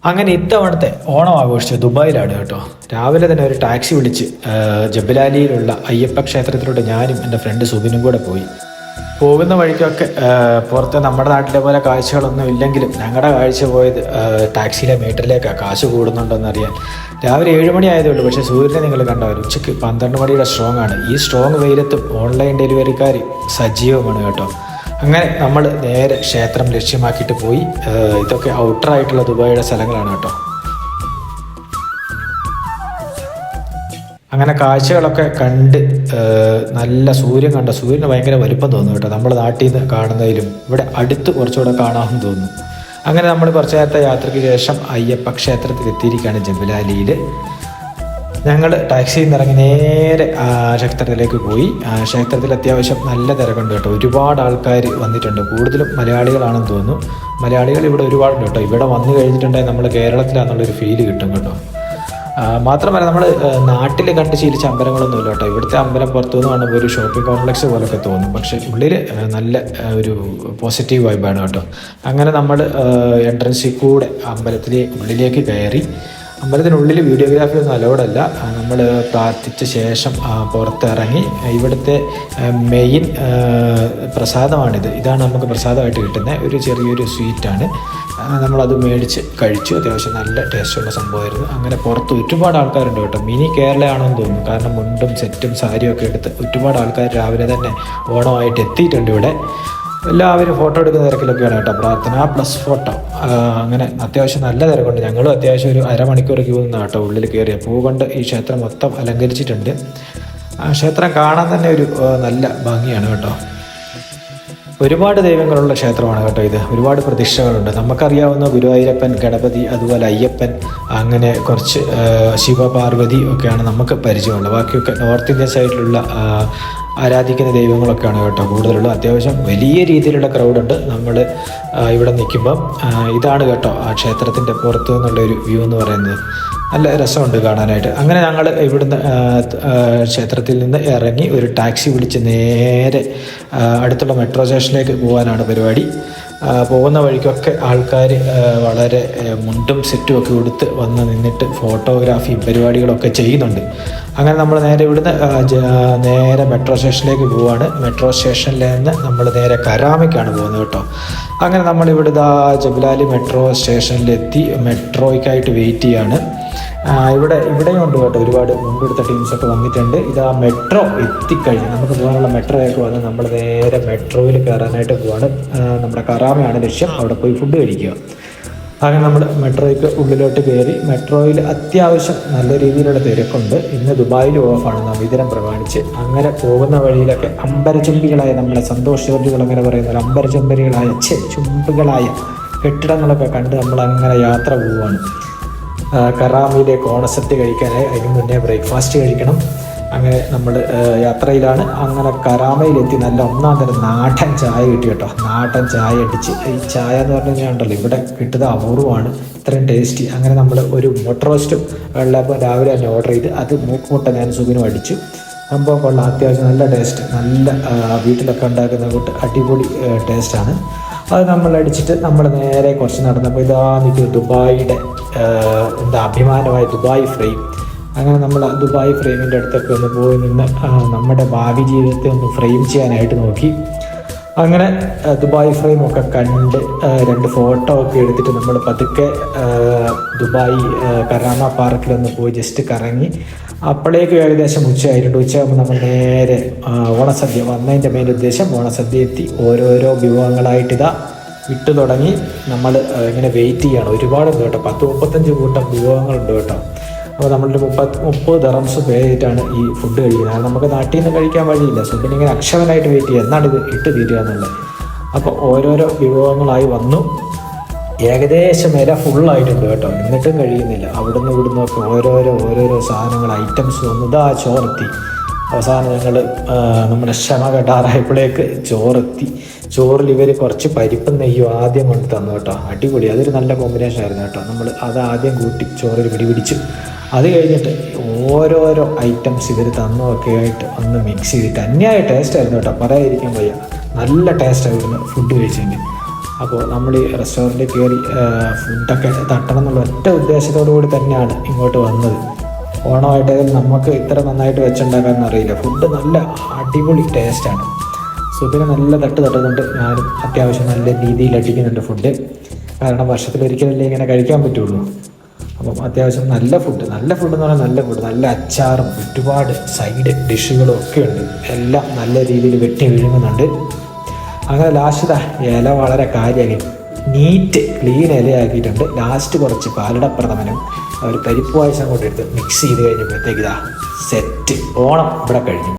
അങ്ങനെ ഇത്തവണത്തെ ഓണം ആഘോഷിച്ചത് ദുബായിലാണ് കേട്ടോ. രാവിലെ തന്നെ ഒരു ടാക്സി വിളിച്ച് ജബലാലിയിലുള്ള അയ്യപ്പ ക്ഷേത്രത്തിലൂടെ ഞാനും എൻ്റെ ഫ്രണ്ട് സുബിനും കൂടെ പോയി. പോകുന്ന വഴിക്കൊക്കെ പുറത്ത് നമ്മുടെ നാട്ടിലെ പോലെ കാഴ്ചകളൊന്നും ഇല്ലെങ്കിലും ഞങ്ങളുടെ കാഴ്ച പോയത് ടാക്സിയിലെ മീറ്ററിലേക്കാണ് കാശ് കൂടുന്നുണ്ടോയെന്നറിയാൻ. രാവിലെ 7 മണി ആയതേ ഉള്ളൂ, പക്ഷേ സൂര്യനെ നിങ്ങൾ കണ്ടവർ ഉച്ചയ്ക്ക് 12 മണിയുടെ സ്ട്രോങ് ആണ്. ഈ സ്ട്രോങ് വെയിലത്തും ഓൺലൈൻ ഡെലിവറിക്കാർ സജീവമാണ് കേട്ടോ. അങ്ങനെ നമ്മൾ നേരെ ക്ഷേത്രം ലക്ഷ്യമാക്കിയിട്ട് പോയി. ഇതൊക്കെ ഔട്ടറായിട്ടുള്ള ദുബായിയുടെ സ്ഥലങ്ങളാണ് കേട്ടോ. അങ്ങനെ കാഴ്ചകളൊക്കെ കണ്ട് നല്ല സൂര്യന് ഭയങ്കര വലുപ്പം തോന്നും കേട്ടോ. നമ്മൾ നാട്ടിൽ നിന്ന് കാണുന്നതിലും ഇവിടെ അടുത്ത് കുറച്ചുകൂടെ കാണാമെന്ന് തോന്നുന്നു. അങ്ങനെ നമ്മൾ കുറച്ച് നേരത്തെ യാത്രയ്ക്ക് ശേഷം അയ്യപ്പ ക്ഷേത്രത്തിൽ എത്തിയിരിക്കുകയാണ് ജബലാലിയിൽ. ഞങ്ങൾ ടാക്സിയിൽ നിന്ന് ഇറങ്ങി നേരെ ക്ഷേത്രത്തിലേക്ക് പോയി. ക്ഷേത്രത്തിൽ അത്യാവശ്യം നല്ല തിരക്കുണ്ട് കേട്ടോ. ഒരുപാട് ആൾക്കാർ വന്നിട്ടുണ്ട്, കൂടുതലും മലയാളികളാണെന്ന് തോന്നുന്നു. മലയാളികൾ ഇവിടെ ഒരുപാടുണ്ട് കേട്ടോ. ഇവിടെ വന്നു കഴിഞ്ഞിട്ടുണ്ടെങ്കിൽ നമ്മൾ കേരളത്തിലാണെന്നുള്ളൊരു ഫീല് കിട്ടും കേട്ടോ. മാത്രമല്ല നമ്മൾ നാട്ടിൽ കണ്ട് ശീലിച്ച അമ്പലങ്ങളൊന്നുമില്ല കേട്ടോ. ഇവിടുത്തെ അമ്പലം പുറത്തുനിന്ന് കാണുമ്പോൾ ഒരു ഷോപ്പിംഗ് കോംപ്ലക്സ് പോലൊക്കെ തോന്നും, പക്ഷേ ഉള്ളിൽ നല്ല ഒരു പോസിറ്റീവ് വൈബാണ് കേട്ടോ. അങ്ങനെ നമ്മൾ എൻട്രൻസിൽ കൂടെ അമ്പലത്തിലെ ഉള്ളിലേക്ക് കയറി. അമ്പലത്തിനുള്ളിൽ വീഡിയോഗ്രാഫി ഒന്നും അലൗഡല്ല. നമ്മൾ പ്രാർത്ഥിച്ച ശേഷം പുറത്തിറങ്ങി. ഇവിടുത്തെ മെയിൻ പ്രസാദമാണിത്. ഇതാണ് നമുക്ക് പ്രസാദമായിട്ട് കിട്ടുന്നത്. ഒരു ചെറിയൊരു സ്വീറ്റാണ്. നമ്മളത് മേടിച്ച് കഴിച്ചു. അത്യാവശ്യം നല്ല ടേസ്റ്റുള്ള സംഭവമായിരുന്നു. അങ്ങനെ പുറത്ത് ഒരുപാട് ആൾക്കാരുണ്ട് കേട്ടോ. മിനി കേരളയാണെന്ന് തോന്നുന്നു, കാരണം മുണ്ടും സെറ്റും സാരിയും ഒക്കെ എടുത്ത് ഒരുപാട് ആൾക്കാർ രാവിലെ തന്നെ ഓണമായിട്ട് എത്തിയിട്ടുണ്ട് ഇവിടെ. എല്ലാവരും ഫോട്ടോ എടുക്കുന്ന തിരക്കിലൊക്കെയാണ് കേട്ടോ. പ്രാർത്ഥന പ്ലസ് ഫോട്ടോ, അങ്ങനെ അത്യാവശ്യം നല്ല തിരക്കുണ്ട്. ഞങ്ങളും അത്യാവശ്യം ഒരു അരമണിക്കൂർ ക്യൂ നിന്നാണ് കേട്ടോ ഉള്ളിൽ കയറിയ. പൂ കൊണ്ട് ഈ ക്ഷേത്രം മൊത്തം അലങ്കരിച്ചിട്ടുണ്ട്. ക്ഷേത്രം കാണാൻ തന്നെ ഒരു നല്ല ഭംഗിയാണ് കേട്ടോ. ഒരുപാട് ദൈവങ്ങളുള്ള ക്ഷേത്രമാണ് കേട്ടോ ഇത്. ഒരുപാട് പ്രതിഷ്ഠകളുണ്ട്. നമുക്കറിയാവുന്ന ഗുരുവായൂരപ്പൻ, ഗണപതി, അതുപോലെ അയ്യപ്പൻ, അങ്ങനെ കുറച്ച് ശിവപാർവതി ഒക്കെയാണ് നമുക്ക് പരിചയമുള്ളത്. ബാക്കിയൊക്കെ നോർത്ത് ഇന്ത്യൻ സൈഡിലുള്ള ആരാധിക്കുന്ന ദൈവങ്ങളൊക്കെയാണ് കേട്ടോ കൂടുതലുള്ളത്. അത്യാവശ്യം വലിയ രീതിയിലുള്ള ക്രൗഡുണ്ട്. നമ്മൾ ഇവിടെ നിൽക്കുമ്പം ഇതാണ് കേട്ടോ ആ ക്ഷേത്രത്തിൻ്റെ പുറത്തു നിന്നുള്ളൊരു വ്യൂ എന്ന് പറയുന്നത്. നല്ല രസമുണ്ട് കാണാനായിട്ട്. അങ്ങനെ ഞങ്ങൾ ഇവിടുന്ന് ക്ഷേത്രത്തിൽ നിന്ന് ഇറങ്ങി ഒരു ടാക്സി വിളിച്ച് നേരെ അടുത്തുള്ള മെട്രോ സ്റ്റേഷനിലേക്ക് പോകാനാണ് പരിപാടി. പോകുന്ന വഴിക്കൊക്കെ ആൾക്കാർ വളരെ മുണ്ടും സെറ്റും ഒക്കെ ഉടുത്ത് വന്ന് നിന്നിട്ട് ഫോട്ടോഗ്രാഫിയും പരിപാടികളൊക്കെ ചെയ്യുന്നുണ്ട്. അങ്ങനെ നമ്മൾ നേരെ ഇവിടുന്ന് നേരെ മെട്രോ സ്റ്റേഷനിലേക്ക് പോവുകയാണ്. മെട്രോ സ്റ്റേഷനിൽ നിന്ന് നമ്മൾ നേരെ കരാമയ്ക്കാണ് പോകുന്നത് കേട്ടോ. അങ്ങനെ നമ്മൾ ഇവിടുത്തെ ജബലാലി മെട്രോ സ്റ്റേഷനിലെത്തി മെട്രോയ്ക്കായിട്ട് വെയിറ്റ് ചെയ്യാണ്. ഇവിടെയും ഉണ്ട് കേട്ടോ, ഒരുപാട് മുൻപെടുത്ത ടീംസൊക്കെ വന്നിട്ടുണ്ട്. ഇത് ആ മെട്രോ എത്തിക്കഴിഞ്ഞ് നമുക്ക് പോകാനുള്ള മെട്രോയൊക്കെ വന്ന് നമ്മൾ നേരെ മെട്രോയിൽ കയറാനായിട്ട് പോവാണ്. നമ്മുടെ കറാമയാണ് ലക്ഷ്യം. അവിടെ പോയി ഫുഡ് കഴിക്കുക. അങ്ങനെ നമ്മൾ മെട്രോയ്ക്ക് ഉള്ളിലോട്ട് കയറി. മെട്രോയിൽ അത്യാവശ്യം നല്ല രീതിയിലുള്ള തിരക്കുണ്ട്. ഇന്ന് ദുബായിൽ ഓഫാണ് നവീതരം പ്രമാണിച്ച്. അങ്ങനെ പോകുന്ന വഴിയിലൊക്കെ അമ്പരചുംബികളായ നമ്മളെ സന്തോഷവർജികൾ അങ്ങനെ പറയുന്ന അമ്പരചുംബികളായ ചുംബികളായ കെട്ടിടങ്ങളൊക്കെ കണ്ട് നമ്മളങ്ങനെ യാത്ര പോവുകയാണ്. കറാമയിലേക്ക് ഓണസദ്യ കഴിക്കാനായി. അതിന് മുന്നേ ബ്രേക്ക്ഫാസ്റ്റ് കഴിക്കണം. അങ്ങനെ നമ്മൾ യാത്രയിലാണ്. അങ്ങനെ കറാമയിലെത്തി നല്ല ഒന്നാം തരം നാടൻ ചായ കിട്ടി കേട്ടോ. നാടൻ ചായ അടിച്ച്, ഈ ചായ എന്ന് പറഞ്ഞു കഴിഞ്ഞാൽ ഉണ്ടല്ലോ ഇവിടെ കിട്ടുന്നത് അപൂർവമാണ്, ഇത്രയും ടേസ്റ്റി. അങ്ങനെ നമ്മൾ ഒരു മുട്ട റോസ്റ്റും വെള്ളപ്പം രാവിലെ തന്നെ ഓർഡർ ചെയ്ത് അത് മൂക്കുമുട്ട ഞാൻ സുഖിനും അടിച്ചു. സംഭവം കൊള്ളാം, അത്യാവശ്യം നല്ല ടേസ്റ്റ്. നല്ല വീട്ടിലൊക്കെ ഉണ്ടാക്കുന്ന കൂട്ട് അടിപൊളി ടേസ്റ്റാണ്. അത് നമ്മൾ അടിച്ചിട്ട് നമ്മൾ നേരെ കുറച്ച് നടന്നപ്പോൾ ഇതാ നിൽക്കുന്നത് ദുബായിയുടെ അഭിമാനമായ ദുബായ് ഫ്രെയിം. അങ്ങനെ നമ്മൾ ദുബായ് ഫ്രെയിമിൻ്റെ അടുത്തൊക്കെ ഒന്ന് പോയി നിന്ന് നമ്മുടെ ഭാവി ജീവിതത്തെ ഒന്ന് ഫ്രെയിം ചെയ്യാനായിട്ട് നോക്കി. അങ്ങനെ ദുബായ് ഫ്രെയിമൊക്കെ കണ്ട് 2 ഫോട്ടോ ഒക്കെ എടുത്തിട്ട് നമ്മൾ പതുക്കെ ദുബായ് കരാമ പാർക്കിലൊന്ന് പോയി ജസ്റ്റ് കറങ്ങി. അപ്പോഴേക്ക് ഏകദേശം ഉച്ചയായിട്ടുണ്ട്. ഉച്ചയാകുമ്പോൾ നമ്മൾ നേരെ ഓണസദ്യ വന്നതിൻ്റെ മെയിൻ ഉദ്ദേശം ഓണസദ്യ എത്തി. ഓരോരോ വിഭവങ്ങളായിട്ട് ഇതാ വിട്ടു തുടങ്ങി. നമ്മൾ ഇങ്ങനെ വെയിറ്റ് ചെയ്യണം. ഒരുപാടുണ്ട് കേട്ടോ, 10-35 കൂട്ടം വിഭവങ്ങളുണ്ട് കേട്ടോ. അപ്പോൾ നമ്മളൊരു 30 ദിർഹംസ് പേ ചെയ്തിട്ടാണ് ഈ ഫുഡ് കഴിക്കുന്നത്. നമുക്ക് നാട്ടിൽ നിന്ന് കഴിക്കാൻ വഴിയില്ല. സുബിന് ഇങ്ങനെ അക്ഷമനായിട്ട് വെയിറ്റ് ചെയ്യുക, എന്നാണ് ഇത് ഇട്ട് തീരുക എന്നുള്ളത്. അപ്പോൾ ഓരോരോ വിഭവങ്ങളായി വന്നു. ഏകദേശം ഇല ഫുള്ളായിട്ടുണ്ട് കേട്ടോ, എന്നിട്ടും കഴിയുന്നില്ല. അവിടുന്ന് ഇവിടുന്നൊക്കെ ഓരോരോ സാധനങ്ങൾ ഐറ്റംസ് വന്നു. ഇതാ ചോറെത്തി. അവസാനം ഞങ്ങൾ നമ്മുടെ ക്ഷമ കെട്ടാറായപ്പോഴേക്ക് ചോറെത്തി. ചോറിൽ ഇവർ കുറച്ച് പരിപ്പും നെയ്യും ആദ്യം കൊണ്ട് തന്നു കേട്ടോ. അടിപൊളി, അതൊരു നല്ല കോമ്പിനേഷൻ ആയിരുന്നു കേട്ടോ. നമ്മൾ അത് ആദ്യം കൂട്ടി ചോറിൽ പിടിപിടിച്ചു. അത് കഴിഞ്ഞിട്ട് ഓരോരോ ഐറ്റംസ് ഇവർ തന്നൊക്കെ ആയിട്ട് ഒന്ന് മിക്സ് ചെയ്തിട്ട് അന്യായ ടേസ്റ്റ് ആയിരുന്നു കേട്ടോ, പറയാതിരിക്കാൻ വയ്യ. നല്ല ടേസ്റ്റായിരുന്നു ഫുഡ് കഴിച്ചതിന്. അപ്പോൾ നമ്മൾ ഈ റെസ്റ്റോറൻറ്റിൽ കയറി ഫുഡൊക്കെ തട്ടണം എന്നുള്ള ഒറ്റ ഉദ്ദേശത്തോടു കൂടി തന്നെയാണ് ഇങ്ങോട്ട് വന്നത്. ഓണമായിട്ടായാലും നമുക്ക് ഇത്ര നന്നായിട്ട് വെച്ചുണ്ടാക്കാമെന്ന് അറിയില്ല. ഫുഡ് നല്ല അടിപൊളി ടേസ്റ്റാണ്. സുബിന് നല്ല തട്ടുന്നുണ്ട്. ഞാനും അത്യാവശ്യം നല്ല രീതിയിൽ അടിക്കുന്നുണ്ട് ഫുഡ്. കാരണം വർഷത്തിലൊരിക്കലല്ലേ ഇങ്ങനെ കഴിക്കാൻ പറ്റുള്ളൂ. അപ്പം അത്യാവശ്യം നല്ല ഫുഡ് എന്ന് പറഞ്ഞാൽ നല്ല ഫുഡ്, നല്ല അച്ചാറും ഒരുപാട് സൈഡ് ഡിഷുകളും ഒക്കെ ഉണ്ട്. എല്ലാം നല്ല രീതിയിൽ വെട്ടി വിഴുങ്ങുന്നുണ്ട്. അങ്ങനെ ലാസ്റ്റ് ഇല വളരെ കാര്യമായി നീറ്റ് ക്ലീൻ ഇലയാക്കിയിട്ടുണ്ട്. ലാസ്റ്റ് കുറച്ച് പാലടപ്രഥമനും ഒരു പരിപ്പ് പായസം കൊണ്ടെടുത്ത് മിക്സ് ചെയ്ത് കഴിഞ്ഞപ്പോഴത്തേക്ക് സെറ്റ്. ഓണം ഇവിടെ കഴിഞ്ഞു.